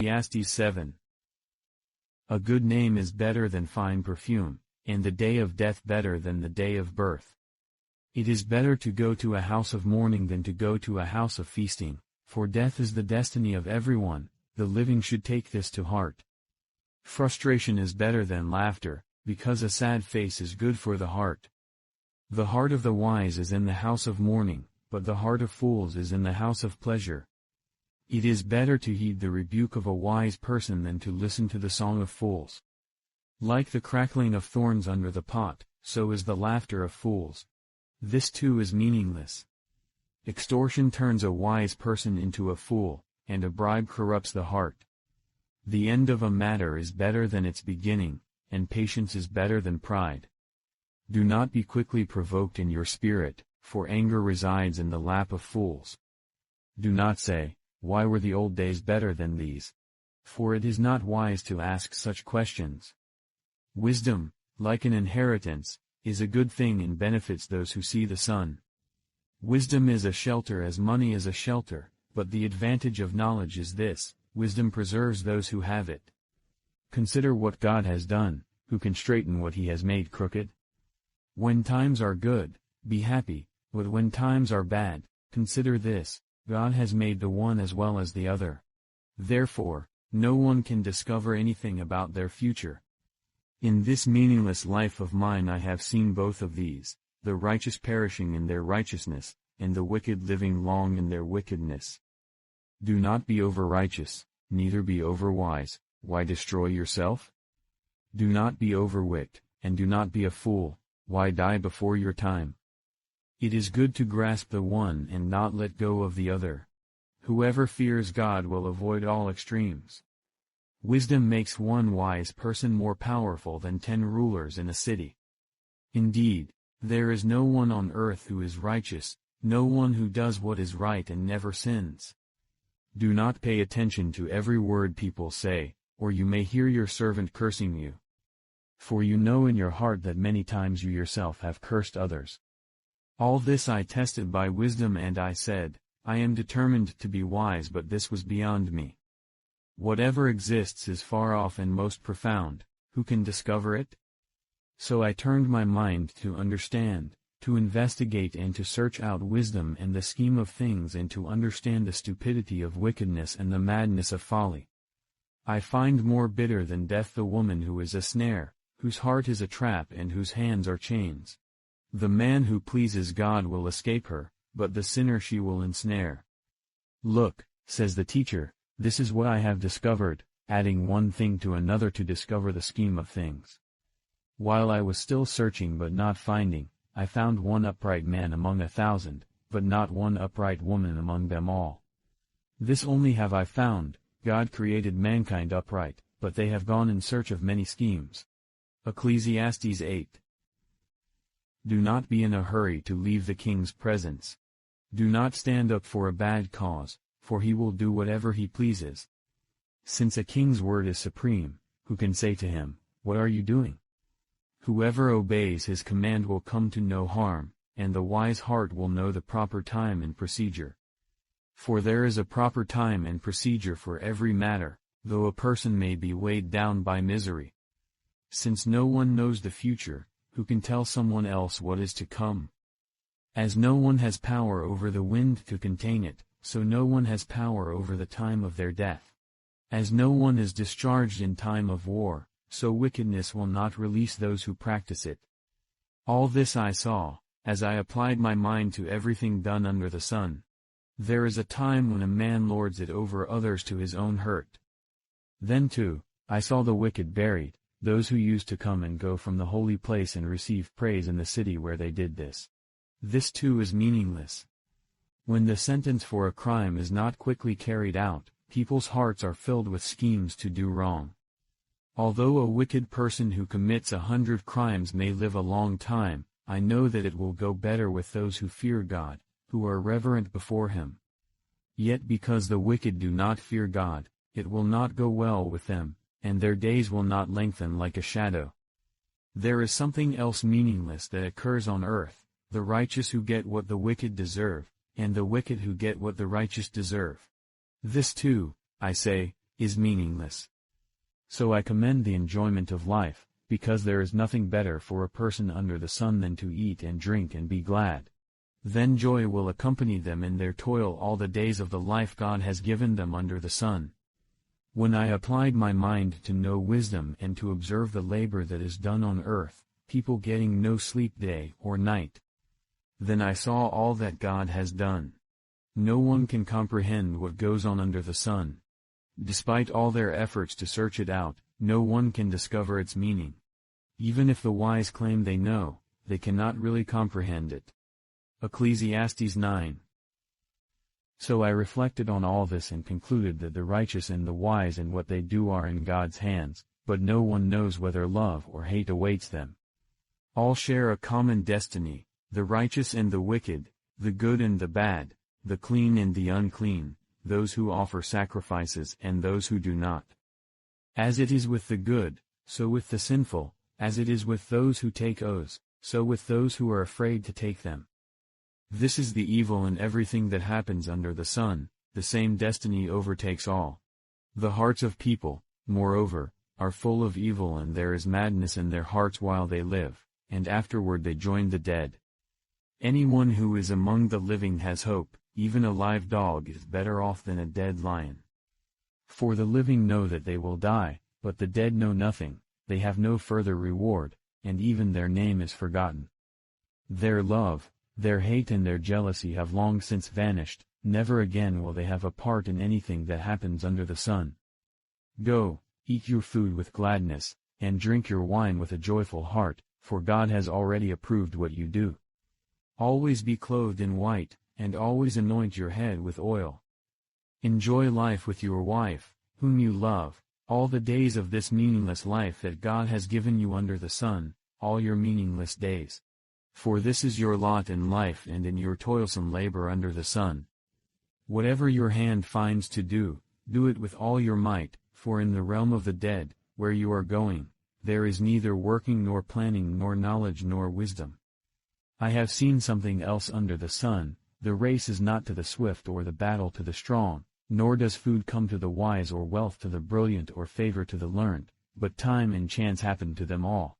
Ecclesiastes 7. A good name is better than fine perfume, and the day of death better than the day of birth. It is better to go to a house of mourning than to go to a house of feasting, for death is the destiny of everyone. The living should take this to heart. Frustration is better than laughter, because a sad face is good for the heart. The heart of the wise is in the house of mourning, but the heart of fools is in the house of pleasure. It is better to heed the rebuke of a wise person than to listen to the song of fools. Like the crackling of thorns under the pot, so is the laughter of fools. This too is meaningless. Extortion turns a wise person into a fool, and a bribe corrupts the heart. The end of a matter is better than its beginning, and patience is better than pride. Do not be quickly provoked in your spirit, for anger resides in the lap of fools. Do not say, "Why were the old days better than these?" For it is not wise to ask such questions. Wisdom, like an inheritance, is a good thing and benefits those who see the sun. Wisdom is a shelter as money is a shelter, but the advantage of knowledge is this: wisdom preserves those who have it. Consider what God has done, who can straighten what he has made crooked? When times are good, be happy, but when times are bad, consider this: God has made the one as well as the other. Therefore, no one can discover anything about their future. In this meaningless life of mine I have seen both of these, the righteous perishing in their righteousness, and the wicked living long in their wickedness. Do not be over-righteous, neither be over-wise. Why destroy yourself? Do not be overwit, and do not be a fool. Why die before your time? It is good to grasp the one and not let go of the other. Whoever fears God will avoid all extremes. Wisdom makes one wise person more powerful than 10 rulers in a city. Indeed, there is no one on earth who is righteous, no one who does what is right and never sins. Do not pay attention to every word people say, or you may hear your servant cursing you. For you know in your heart that many times you yourself have cursed others. All this I tested by wisdom, and I said, I am determined to be wise, but this was beyond me. Whatever exists is far off and most profound, who can discover it? So I turned my mind to understand, to investigate and to search out wisdom and the scheme of things, and to understand the stupidity of wickedness and the madness of folly. I find more bitter than death the woman who is a snare, whose heart is a trap and whose hands are chains. The man who pleases God will escape her, but the sinner she will ensnare. Look, says the teacher, this is what I have discovered, adding one thing to another to discover the scheme of things. While I was still searching but not finding, I found one upright man among 1,000, but not one upright woman among them all. This only have I found: God created mankind upright, but they have gone in search of many schemes. Ecclesiastes 8. Do not be in a hurry to leave the king's presence. Do not stand up for a bad cause, for he will do whatever he pleases. Since a king's word is supreme, who can say to him, "What are you doing?" Whoever obeys his command will come to no harm, and the wise heart will know the proper time and procedure. For there is a proper time and procedure for every matter, though a person may be weighed down by misery. Since no one knows the future, who can tell someone else what is to come? As no one has power over the wind to contain it, so no one has power over the time of their death. As no one is discharged in time of war, so wickedness will not release those who practice it. All this I saw, as I applied my mind to everything done under the sun. There is a time when a man lords it over others to his own hurt. Then too, I saw the wicked buried, those who used to come and go from the holy place and receive praise in the city where they did this. This too is meaningless. When the sentence for a crime is not quickly carried out, people's hearts are filled with schemes to do wrong. Although a wicked person who commits 100 crimes may live a long time, I know that it will go better with those who fear God, who are reverent before him. Yet because the wicked do not fear God, it will not go well with them, and their days will not lengthen like a shadow. There is something else meaningless that occurs on earth: the righteous who get what the wicked deserve, and the wicked who get what the righteous deserve. This too, I say, is meaningless. So I commend the enjoyment of life, because there is nothing better for a person under the sun than to eat and drink and be glad. Then joy will accompany them in their toil all the days of the life God has given them under the sun. When I applied my mind to know wisdom and to observe the labor that is done on earth, people getting no sleep day or night, then I saw all that God has done. No one can comprehend what goes on under the sun. Despite all their efforts to search it out, no one can discover its meaning. Even if the wise claim they know, they cannot really comprehend it. Ecclesiastes 9. So I reflected on all this and concluded that the righteous and the wise and what they do are in God's hands, but no one knows whether love or hate awaits them. All share a common destiny, the righteous and the wicked, the good and the bad, the clean and the unclean, those who offer sacrifices and those who do not. As it is with the good, so with the sinful, as it is with those who take oaths, so with those who are afraid to take them. This is the evil in everything that happens under the sun, the same destiny overtakes all. The hearts of people, moreover, are full of evil, and there is madness in their hearts while they live, and afterward they join the dead. Anyone who is among the living has hope, even a live dog is better off than a dead lion. For the living know that they will die, but the dead know nothing, they have no further reward, and even their name is forgotten. Their love, their hate and their jealousy have long since vanished, never again will they have a part in anything that happens under the sun. Go, eat your food with gladness, and drink your wine with a joyful heart, for God has already approved what you do. Always be clothed in white, and always anoint your head with oil. Enjoy life with your wife, whom you love, all the days of this meaningless life that God has given you under the sun, all your meaningless days. For this is your lot in life and in your toilsome labor under the sun. Whatever your hand finds to do, do it with all your might, for in the realm of the dead, where you are going, there is neither working nor planning nor knowledge nor wisdom. I have seen something else under the sun. The race is not to the swift or the battle to the strong, nor does food come to the wise or wealth to the brilliant or favor to the learned, but time and chance happen to them all.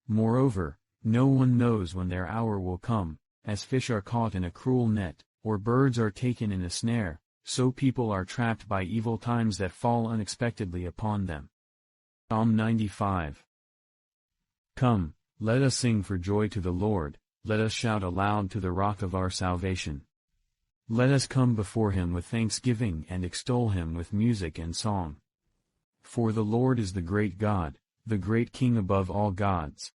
Moreover, no one knows when their hour will come, as fish are caught in a cruel net, or birds are taken in a snare, so people are trapped by evil times that fall unexpectedly upon them. Psalm 95. Come, let us sing for joy to the Lord. Let us shout aloud to the rock of our salvation. Let us come before him with thanksgiving and extol him with music and song. For the Lord is the great God, the great King above all gods.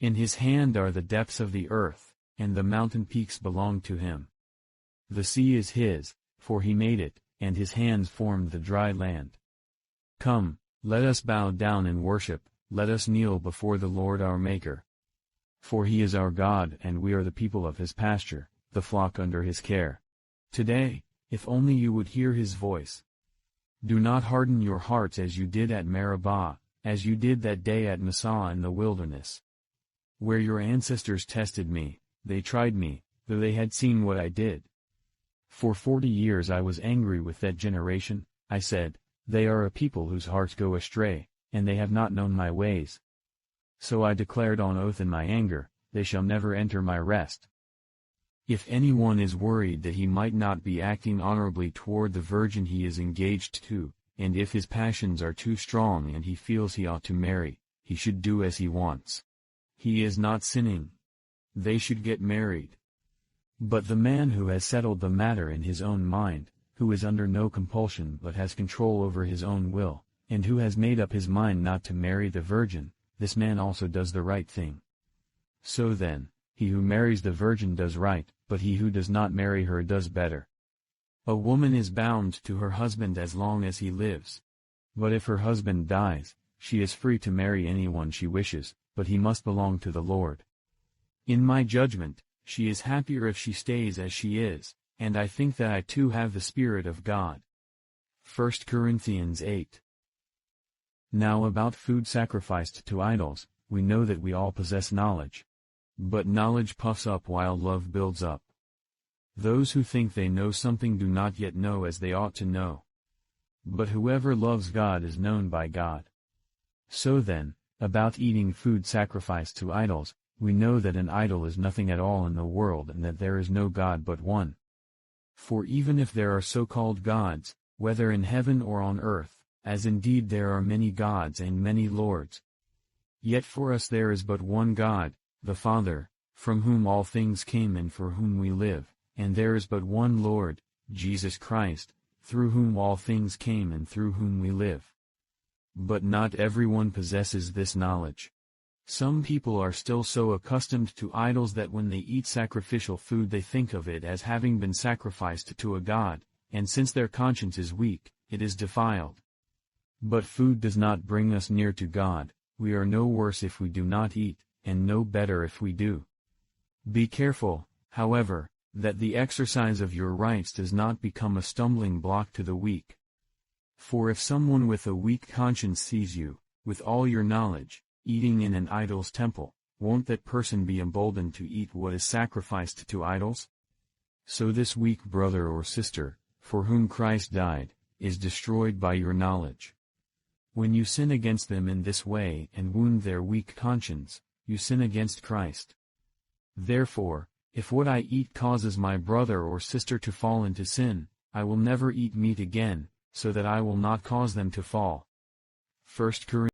In his hand are the depths of the earth, and the mountain peaks belong to him. The sea is his, for he made it, and his hands formed the dry land. Come, let us bow down and worship, let us kneel before the Lord our Maker. For he is our God and we are the people of his pasture, the flock under his care. Today, if only you would hear his voice. Do not harden your hearts as you did at Meribah, as you did that day at Massah in the wilderness. Where your ancestors tested me, they tried me, though they had seen what I did. For 40 years I was angry with that generation. I said, they are a people whose hearts go astray, and they have not known my ways. So I declared on oath in my anger, they shall never enter my rest. If anyone is worried that he might not be acting honorably toward the virgin he is engaged to, and if his passions are too strong and he feels he ought to marry, he should do as he wants. He is not sinning. They should get married. But the man who has settled the matter in his own mind, who is under no compulsion but has control over his own will, and who has made up his mind not to marry the virgin, this man also does the right thing. So then, he who marries the virgin does right, but he who does not marry her does better. A woman is bound to her husband as long as he lives. But if her husband dies, she is free to marry anyone she wishes, but he must belong to the Lord. In my judgment, she is happier if she stays as she is, and I think that I too have the Spirit of God. 1 Corinthians 8. Now about food sacrificed to idols, we know that we all possess knowledge. But knowledge puffs up while love builds up. Those who think they know something do not yet know as they ought to know. But whoever loves God is known by God. So then, about eating food sacrificed to idols, we know that an idol is nothing at all in the world and that there is no God but one. For even if there are so-called gods, whether in heaven or on earth, as indeed there are many gods and many lords, yet for us there is but one God, the Father, from whom all things came and for whom we live, and there is but one Lord, Jesus Christ, through whom all things came and through whom we live. But not everyone possesses this knowledge. Some people are still so accustomed to idols that when they eat sacrificial food they think of it as having been sacrificed to a god, and since their conscience is weak, it is defiled. But food does not bring us near to God. We are no worse if we do not eat, and no better if we do. Be careful, however, that the exercise of your rights does not become a stumbling block to the weak. For if someone with a weak conscience sees you, with all your knowledge, eating in an idol's temple, won't that person be emboldened to eat what is sacrificed to idols? So this weak brother or sister, for whom Christ died, is destroyed by your knowledge. When you sin against them in this way and wound their weak conscience, you sin against Christ. Therefore, if what I eat causes my brother or sister to fall into sin, I will never eat meat again, so that I will not cause them to fall. 1 Corinthians